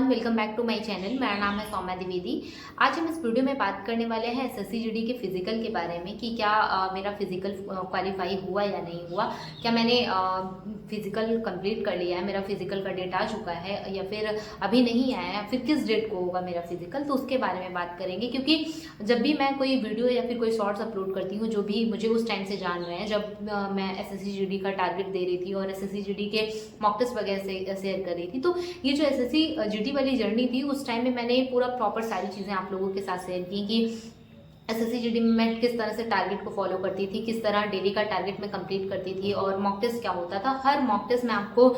Everyone, welcome back to my channel. मेरा नाम है सौम्या द्विवेदी। आज हम इस वीडियो में बात करने वाले हैं एसएससी जीडी के फिजिकल के बारे में कि क्या मेरा फिजिकल क्वालिफाई हुआ या नहीं हुआ, क्या मैंने फिजिकल कंप्लीट कर लिया है, मेरा फिजिकल का डेट आ चुका है या फिर अभी नहीं आया है, फिर किस डेट को होगा मेरा फिजिकल, तो उसके बारे में बात करेंगे। क्योंकि जब भी मैं कोई वीडियो या फिर कोई शॉर्ट्स अपलोड करती हूँ, जो भी मुझे उस टाइम से जान रहे हैं जब मैं एसएससी जीडी का टारगेट दे रही थी और एसएससी जीडी के मॉक टेस्ट वगैरह से शेयर कर रही थी, तो ये जो एसएससी जीडी वाली जर्नी थी उस टाइम में मैंने पूरा प्रॉपर सारी चीज़ें आप लोगों के साथ शेयर की कि एसएससी जीडी में मैं किस तरह से टारगेट को फॉलो करती थी, किस तरह डेली का टारगेट मैं कंप्लीट करती थी और मॉक टेस्ट क्या होता था। हर मॉक टेस्ट में आपको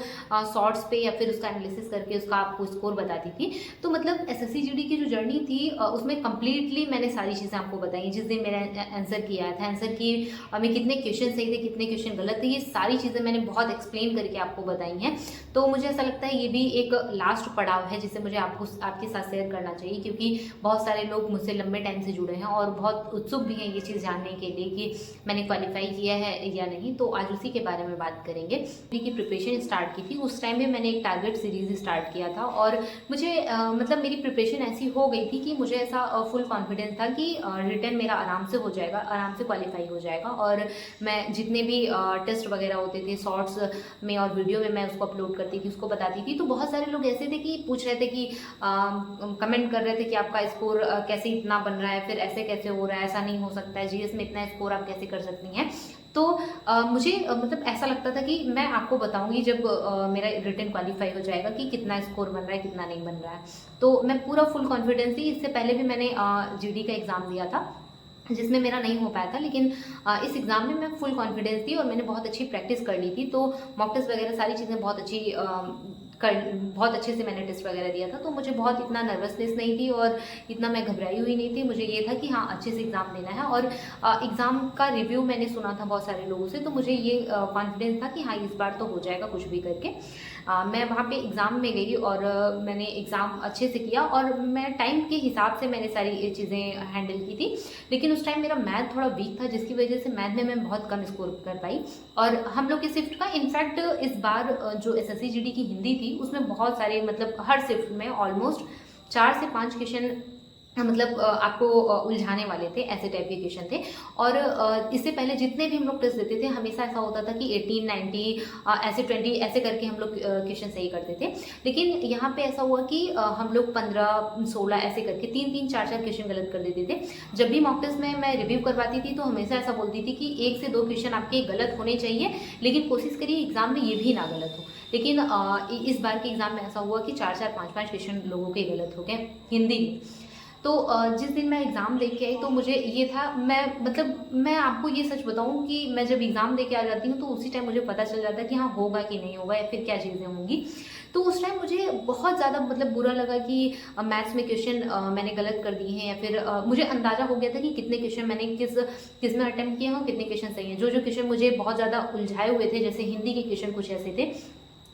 शॉर्ट्स पे या फिर उसका एनालिसिस करके उसका आपको स्कोर बताती थी। तो मतलब एसएससी जीडी की जो जर्नी थी उसमें कंप्लीटली मैंने सारी चीज़ें आपको बताई। जिस दिन मेरा आंसर किया था, आंसर की में कितने क्वेश्चन सही थे, कितने क्वेश्चन गलत थे, ये सारी चीज़ें मैंने बहुत एक्सप्लेन करके आपको बताई हैं। तो मुझे ऐसा लगता है ये भी एक लास्ट पड़ाव है जिसे मुझे आपके साथ शेयर करना चाहिए, क्योंकि बहुत सारे लोग मुझसे लंबे टाइम से जुड़े हैं और बहुत उत्सुक भी हैं ये चीज़ जानने के लिए कि मैंने क्वालिफाई किया है या नहीं। तो आज उसी के बारे में बात करेंगे। की प्रिपरेशन स्टार्ट की थी, उस टाइम में मैंने एक टारगेट सीरीज स्टार्ट किया था और मुझे मतलब मेरी प्रिपरेशन ऐसी हो गई थी कि मुझे ऐसा फुल कॉन्फिडेंस था कि रिटर्न मेरा आराम से हो जाएगा, आराम से क्वालिफाई हो जाएगा। और मैं जितने भी टेस्ट वगैरह होते थे शॉर्ट्स में और वीडियो में मैं उसको अपलोड करती थी, उसको बताती थी। तो बहुत सारे लोग ऐसे थे कि पूछ रहे थे कि कमेंट कर रहे थे कि आपका स्कोर कैसे इतना बन रहा है, फिर ऐसे कैसे हो रहा है, ऐसा नहीं हो सकता है, जीएस में इतना स्कोर आप कैसे कर सकती हैं। तो मुझे मतलब ऐसा लगता था कि मैं आपको बताऊंगी जब मेरा रिटन क्वालिफाई हो जाएगा कि कितना स्कोर बन रहा है, कितना नहीं बन रहा है। तो मैं पूरा फुल कॉन्फिडेंस थी। इससे पहले भी मैंने जीडी का एग्ज़ाम दिया था जिसमें मेरा नहीं हो पाया था, लेकिन इस एग्ज़ाम में मैं फुल कॉन्फिडेंस थी और मैंने बहुत अच्छी प्रैक्टिस कर ली थी। तो मॉक टेस्ट वगैरह सारी चीज़ें बहुत अच्छे से मैंने टेस्ट वगैरह दिया था। तो मुझे बहुत इतना नर्वसनेस नहीं थी और इतना मैं घबराई हुई नहीं थी। मुझे ये था कि हाँ, अच्छे से एग्ज़ाम देना है। और एग्ज़ाम का रिव्यू मैंने सुना था बहुत सारे लोगों से, तो मुझे ये कॉन्फिडेंस था कि हाँ, इस बार तो हो जाएगा कुछ भी करके। मैं वहाँ पे एग्ज़ाम में गई और मैंने एग्ज़ाम अच्छे से किया और मैं टाइम के हिसाब से मैंने सारी चीज़ें हैंडल की थी। लेकिन उस टाइम मेरा मैथ थोड़ा वीक था, जिसकी वजह से मैथ में मैं बहुत कम स्कोर कर पाई। और हम लोग की शिफ्ट का इनफैक्ट इस बार जो एसएससी जीडी की हिंदी थी उसमें बहुत सारे मतलब हर शिफ्ट में ऑलमोस्ट 4 से 5 क्वेश्चन मतलब आपको उलझाने वाले थे, ऐसे टाइप के क्वेश्चन थे। और इससे पहले जितने भी हम लोग टेस्ट देते थे हमेशा ऐसा होता था कि 18, 90 ऐसे 20 ऐसे करके हम लोग क्वेश्चन सही करते थे। लेकिन यहाँ पे ऐसा हुआ कि हम लोग 15, 16 ऐसे करके 3, 4 क्वेश्चन गलत कर देते थे। जब भी मॉक टेस्ट में मैं रिव्यू करवाती थी तो हमेशा ऐसा बोलती थी कि 1 से 2 क्वेश्चन आपके गलत होने चाहिए, लेकिन कोशिश करिए एग्जाम में ये भी ना गलत हो। लेकिन इस बार के एग्जाम में ऐसा हुआ कि 4, 5 क्वेश्चन लोगों के गलत हो गए हिंदी में। तो जिस दिन मैं एग्ज़ाम दे के आई तो मुझे ये था, मैं आपको ये सच बताऊं कि मैं जब एग्ज़ाम दे के आ जाती हूँ तो उसी टाइम मुझे पता चल जाता है कि हाँ, होगा कि नहीं होगा या फिर क्या चीज़ें होंगी। तो उस टाइम मुझे बहुत ज़्यादा मतलब बुरा लगा कि मैथ्स में क्वेश्चन मैंने गलत कर दिए हैं, या फिर मुझे अंदाज़ा हो गया था कि कितने क्वेश्चन मैंने किस में अटैम्प्ट किए हैं, कितने क्वेश्चन सही हैं। जो क्वेश्चन मुझे बहुत ज़्यादा उलझाए हुए थे, जैसे हिंदी के क्वेश्चन कुछ ऐसे थे,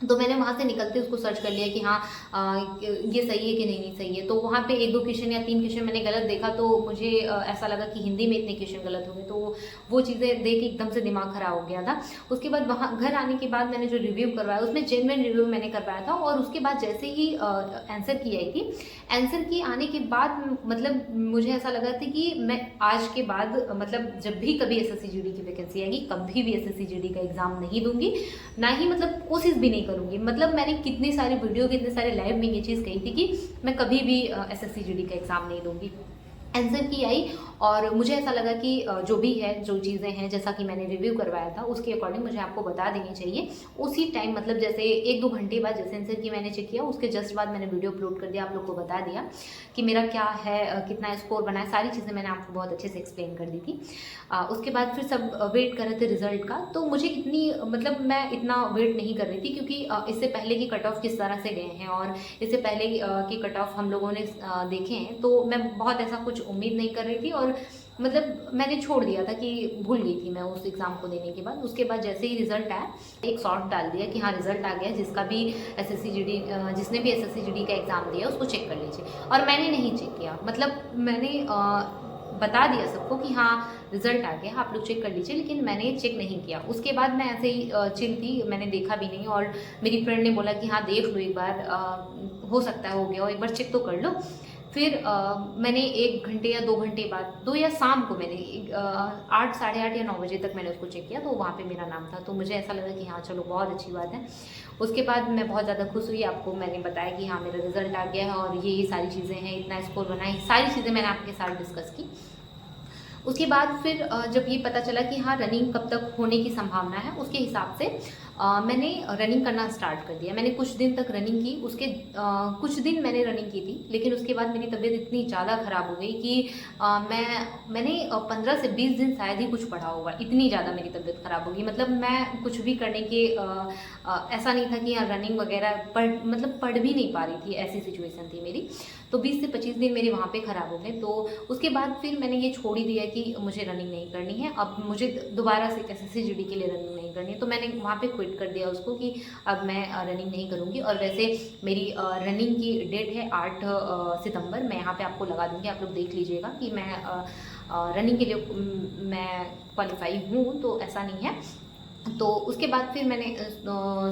तो मैंने वहाँ से निकलते उसको सर्च कर लिया कि हाँ, ये सही है कि नहीं सही है। तो वहाँ पे 1-2 क्वेश्चन या 3 क्वेश्चन मैंने गलत देखा, तो मुझे ऐसा लगा कि हिंदी में इतने क्वेश्चन गलत हो गए। तो वो चीज़ें देख के एकदम से दिमाग खराब हो गया था। उसके बाद वहाँ घर आने के बाद मैंने जो रिव्यू करवाया उसमें जेन्युइन रिव्यू मैंने करवाया था। और उसके बाद जैसे ही आंसर की आई थी, आंसर की आने के बाद मतलब मुझे ऐसा लगा था कि मैं आज के बाद मतलब जब भी कभी एसएससी जीडी की वैकेंसी आएगी, कभी भी एसएससी जीडी का एग्जाम नहीं दूंगी, ना ही मतलब कोशिश भी नहीं करूंगी। मतलब मैंने कितनी सारी वीडियो, कितने सारे लाइव में ये चीज़ कही थी कि मैं कभी भी एसएससी जीडी का एग्जाम नहीं दूंगी। आंसर की आई और मुझे ऐसा लगा कि जो भी है, जो चीज़ें हैं, जैसा कि मैंने रिव्यू करवाया था उसके अकॉर्डिंग मुझे आपको बता देनी चाहिए। उसी टाइम मतलब जैसे 1-2 घंटे बाद जैसे आंसर की मैंने चेक किया, उसके जस्ट बाद मैंने वीडियो अपलोड कर दिया, आप लोग को बता दिया कि मेरा क्या है, कितना स्कोर बना है, सारी चीज़ें मैंने आपको बहुत अच्छे से एक्सप्लेन कर दी थी। उसके बाद फिर सब वेट कर रहे थे रिजल्ट का। तो मुझे इतनी मतलब मैं इतना वेट नहीं कर रही थी, क्योंकि इससे पहले की कट ऑफ किस तरह से गए हैं और इससे पहले की कट ऑफ हम लोगों ने देखे हैं, तो मैं बहुत ऐसा कुछ उम्मीद नहीं कर रही थी और मतलब मैंने छोड़ दिया था कि भूल गई थी मैं उस एग्ज़ाम को देने के बाद। उसके बाद जैसे ही रिजल्ट आया, एक शॉर्ट डाल दिया कि हाँ, रिजल्ट आ गया, जिसका भी एसएससी जीडी जिसने भी एसएससी जीडी का एग्ज़ाम दिया उसको चेक कर लीजिए। और मैंने नहीं चेक किया, मतलब मैंने बता दिया सबको कि हाँ रिजल्ट आ गया, आप लोग चेक कर लीजिए, लेकिन मैंने चेक नहीं किया। उसके बाद मैं ऐसे ही चिल थी, मैंने देखा भी नहीं, और मेरी फ्रेंड ने बोला कि हाँ देख लो एक बार, हो सकता है हो गया हो, एक बार चेक तो कर लो। फिर मैंने 1 घंटे या 2 घंटे बाद, 2 या शाम को मैंने 8, साढ़े 8 या 9 बजे तक मैंने उसको चेक किया, तो वहाँ पे मेरा नाम था। तो मुझे ऐसा लगा कि हाँ चलो बहुत अच्छी बात है। उसके बाद मैं बहुत ज़्यादा खुश हुई, आपको मैंने बताया कि हाँ मेरा रिजल्ट आ गया है और ये सारी चीज़ें हैं, इतना स्कोर बना है, सारी चीज़ें मैंने आपके साथ डिस्कस की। उसके बाद फिर जब ये पता चला कि हाँ रनिंग कब तक होने की संभावना है, उसके हिसाब से मैंने रनिंग करना स्टार्ट कर दिया। मैंने कुछ दिन तक रनिंग की, उसके कुछ दिन मैंने रनिंग की थी, लेकिन उसके बाद मेरी तबीयत इतनी ज़्यादा ख़राब हो गई कि मैंने 15 से 20 दिन शायद ही कुछ पढ़ा होगा, इतनी ज़्यादा मेरी तबीयत ख़राब हो गई। मतलब मैं कुछ भी करने के ऐसा नहीं था कि रनिंग वगैरह पढ़ भी नहीं पा रही थी, ऐसी सिचुएशन थी मेरी। तो 20 से 25 दिन मेरे वहाँ पे ख़राब हो गए। तो उसके बाद फिर मैंने ये छोड़ ही दिया कि मुझे रनिंग नहीं करनी है, अब मुझे दोबारा से SSC-GD के लिए रनिंग नहीं करनी है। तो मैंने वहाँ पे क्विट कर दिया उसको कि अब मैं रनिंग नहीं करूँगी। और वैसे मेरी रनिंग की डेट है 8 सितंबर, मैं यहाँ पे आपको लगा दूँगी, आप लोग देख लीजिएगा कि मैं रनिंग के लिए मैं क्वालिफाई हूँ, तो ऐसा नहीं है। तो उसके बाद फिर मैंने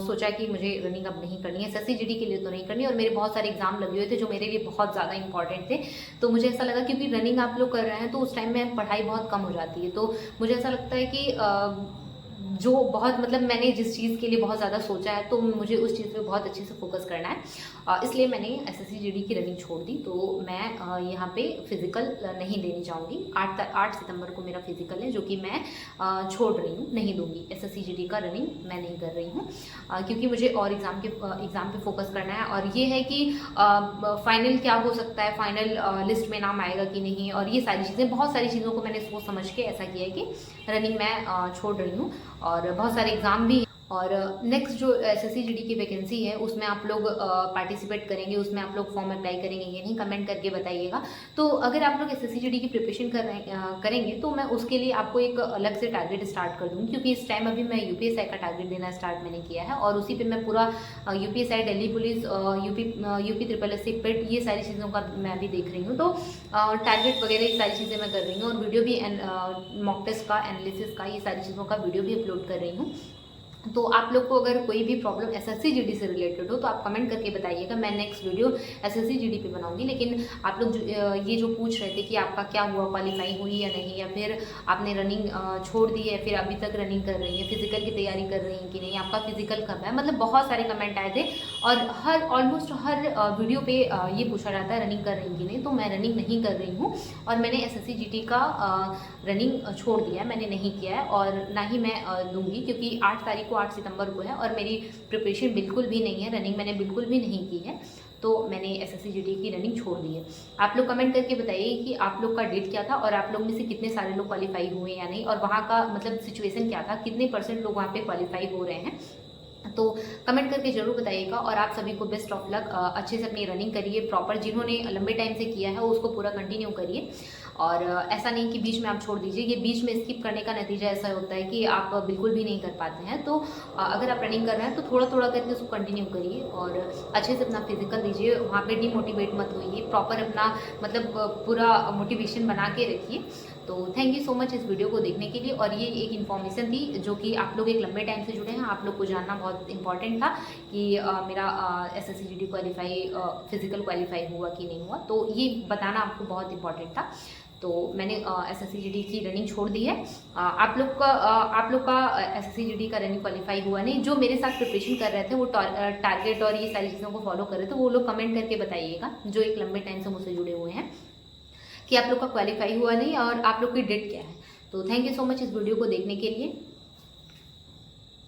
सोचा कि मुझे रनिंग अब नहीं करनी है, SSC-GD के लिए तो नहीं करनी। और मेरे बहुत सारे एग्जाम लगे हुए थे जो मेरे लिए बहुत ज़्यादा इंपॉर्टेंट थे। तो मुझे ऐसा लगा क्योंकि रनिंग आप लोग कर रहे हैं तो उस टाइम में पढ़ाई बहुत कम हो जाती है, तो मुझे ऐसा लगता है कि जो बहुत मैंने जिस चीज़ के लिए बहुत ज़्यादा सोचा है तो मुझे उस चीज़ पे बहुत अच्छे से फोकस करना है, इसलिए मैंने SSC-GD की रनिंग छोड़ दी। तो मैं यहाँ पे फिज़िकल नहीं देनी चाहूँगी। 8 सितंबर को मेरा फिज़िकल है, जो कि मैं छोड़ रही हूँ, नहीं दूँगी। SSC-GD का रनिंग मैं नहीं कर रही हूँ, क्योंकि मुझे और एग्ज़ाम पे फोकस करना है। और ये है कि फाइनल क्या हो सकता है, फाइनल लिस्ट में नाम आएगा कि नहीं, और ये सारी चीज़ें, बहुत सारी चीज़ों को मैंने सोच समझ के ऐसा किया है कि रनिंग मैं छोड़ रही हूँ। और बहुत सारे एग्ज़ाम भी, और नेक्स्ट जो SSC-GD की वैकेंसी है उसमें आप लोग पार्टिसिपेट करेंगे, उसमें आप लोग फॉर्म अप्लाई करेंगे ये नहीं, कमेंट करके बताइएगा। तो अगर आप लोग SSC-GD की प्रिपरेशन करेंगे तो मैं उसके लिए आपको एक अलग से टारगेट स्टार्ट कर दूँगी, क्योंकि इस टाइम अभी मैं UPSI का टारगेट देना स्टार्ट मैंने किया है, और उसी पर मैं पूरा UPSI, Delhi police, UP SSSC पेट, ये सारी चीज़ों का मैं अभी देख रही हूँ। तो टारगेट वगैरह ये सारी चीज़ें मैं कर रही हूँ, और वीडियो भी मॉक टेस्ट का, एनालिसिस का, ये सारी चीज़ों का वीडियो भी अपलोड कर रही हूँ। तो आप लोग को अगर कोई भी प्रॉब्लम SSC-GD से रिलेटेड हो तो आप कमेंट करके बताइएगा, मैं नेक्स्ट वीडियो SSC-GD पे बनाऊंगी। लेकिन आप लोग ये जो पूछ रहे थे कि आपका क्या हुआ, क्वालिफाई हुई या नहीं, या फिर आपने रनिंग छोड़ दी है, फिर अभी तक रनिंग कर रही है, फिजिकल की तैयारी कर रही हैं कि नहीं, आपका फिजिकल कब है, बहुत सारे कमेंट आए थे। और ऑलमोस्ट हर वीडियो पे ये पूछा जाता है रनिंग कर रही कि नहीं। तो मैं रनिंग नहीं कर रही हूँ, और मैंने SSC-GD का रनिंग छोड़ दिया है, मैंने नहीं किया है, और ना ही मैं दूंगी, क्योंकि 8 सितंबर को है और मेरी प्रिपरेशन बिल्कुल भी नहीं है, रनिंग मैंने बिल्कुल भी नहीं की है। तो मैंने SSC-GD की रनिंग छोड़ दी है। आप लोग कमेंट करके बताइए कि आप लोग का डेट क्या था, और आप लोग में से कितने सारे लोग क्वालिफाई हुए या नहीं, और वहाँ का सिचुएशन क्या था, कितने % लोग वहाँ पे क्वालिफाई हो रहे हैं। तो कमेंट करके ज़रूर बताइएगा। और आप सभी को बेस्ट ऑफ लक, अच्छे से अपनी रनिंग करिए प्रॉपर, जिन्होंने लंबे टाइम से किया है उसको पूरा कंटिन्यू करिए। और ऐसा नहीं कि बीच में आप छोड़ दीजिए, ये बीच में स्किप करने का नतीजा ऐसा होता है कि आप बिल्कुल भी नहीं कर पाते हैं। तो अगर आप रनिंग कर रहे हैं तो थोड़ा थोड़ा करके उसको कंटिन्यू करिए, और अच्छे से अपना फिजिकल दीजिए, वहाँ पे डिमोटिवेट मत होइए, प्रॉपर अपना पूरा मोटिवेशन बना के रखिए। तो थैंक यू सो मच इस वीडियो को देखने के लिए। और ये एक इन्फॉर्मेशन थी जो कि आप लोग एक लंबे टाइम से जुड़े हैं, आप लोग को जानना बहुत इंपॉर्टेंट था कि मेरा SSC-GD क्वालिफाई, फिजिकल क्वालिफाई हुआ कि नहीं हुआ, तो ये बताना आपको बहुत इंपॉर्टेंट था। तो मैंने SSC-GD की रनिंग छोड़ दी है। आप लोग का SSC-GD का रनिंग क्वालिफाई हुआ नहीं, जो मेरे साथ प्रिपरेशन कर रहे थे वो टारगेट और ये सारी चीज़ों को फॉलो कर रहे थे, वो लोग कमेंट करके बताइएगा, जो एक लंबे टाइम से मुझसे जुड़े हुए हैं, कि आप लोग का क्वालिफाई हुआ नहीं और आप लोग की डेट क्या है। तो थैंक यू सो मच इस वीडियो को देखने के लिए।